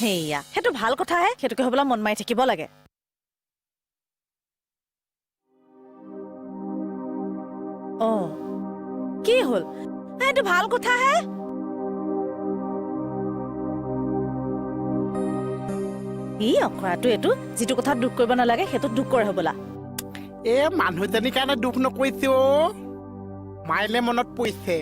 হেয়া সেইটো ভাল কথাহে সেইটোকে হ'বলা মন মাৰি থাকিব লাগে অ কি হ'ল এইটো ভাল কথাহে ই অখৰাটো এইটো যিটো কথা দুখ কৰিব নালাগে সেইটো দুখ কৰে হ'বলা মানুহজনীৰ কাৰণে দুখ নকৰিছে অ মাইলে মনত পৰিছে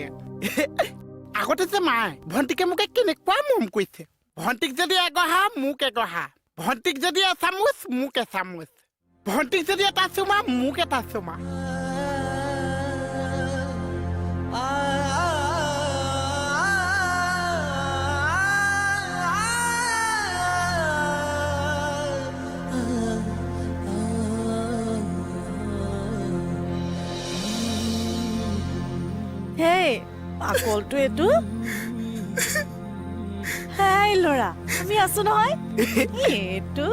আগতে যে মায়ে ভণ্টিকে মোকে কেনেকুৱা মৰম কৰিছে ভণ্টিক যদি এগহা মোক এগহা ভণ্টিক যদি এচামুচ মোক এচামুচ ভণ্টিক যদি এটা চুমা মোক এটা চুমা হেই পাকলটো এইটো হেই ল'ৰা আমি আছো নহয় এইটো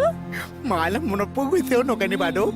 মাইলে মনত পৰি গৈছে অ নকানী বাইদেউ